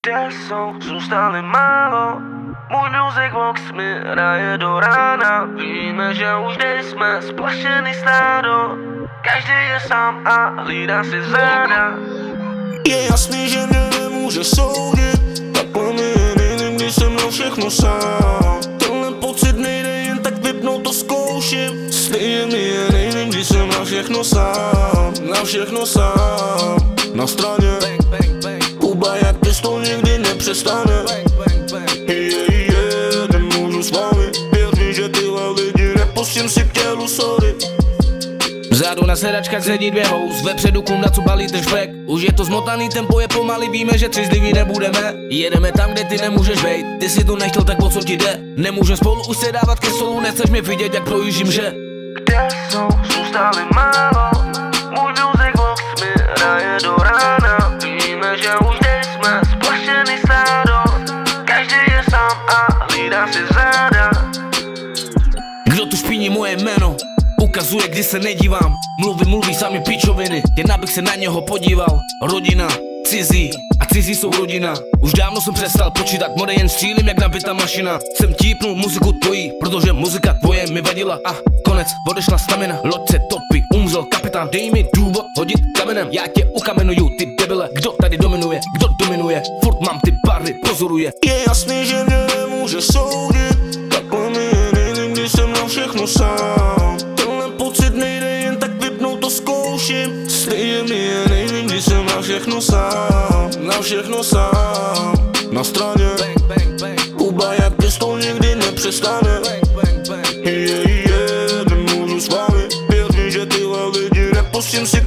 Kde jsou, zůstali málo. Můj music box mi hraje do rána. Víme, že už nejsme splašený stádo. Každý je sám a hlídá si záda. Je jasný, že mě nemůže soudit. Takhle mi je nejlíp, když jsem na všechno sám. Tenhle pocit nejde jen tak vypnout, to zkouším. Stejně mi je nejlíp, když jsem na všechno sám. Na všechno sám. Na straně Kuba jak pistol nikdy nepřestane. Nemůžu s vámi, věř, že tyhle lidi nepustím si k tělu, sorry. Vzadu na sedačkách sedí dvě hous, vepředu kunda, co balí ten špek. Už je to zmotaný, tempo je pomalý, víme, že třizliví nebudeme. Jedeme tam, kde ty nemůžeš vejít, ty si to nechtěl, tak o co ti jde? Nemůžem spolu už se dávat ke stolu, nechceš mě vidět, jak projíždím, že? Kde jsou, zůstali málo. Můj music box mi hraje do rána. Víme, že už nejsme splašený stádo. Každý je sám a hlídá si záda. Kdo tu špíní moje jméno? Ukazuje, kdy se nedívám. Mluví sami pičoviny, jen abych se na něho podíval. Rodina, cizí a cizí jsou rodina. Už dávno jsem přestal počítat, mode jen střílím jak nabitá mašina. Jsem típnul muziku tvojí, protože muzika tvoje mi vadila. A konec, odešla stamina, loď se topí, umřel kapitán. Dej mi důvod hodit kamenem, já tě ukamenuju, ty debile. Kdo tady dominuje, kdo dominuje? Furt mám ty pary, pozoruje. Je jasný, že mě nemůže soudit. Takhle mi je nejlíp, když jsem na všechno sám. Tenhle pocit nejde jen tak vypnout, to zkouším. Stejně mi je nejlíp, když jsem na všechno sám. Na všechno sám. Na straně Kuba jak pistol nikdy nepřestane. Nemůžu s vámi, věř, že tyhle lidi nepustím si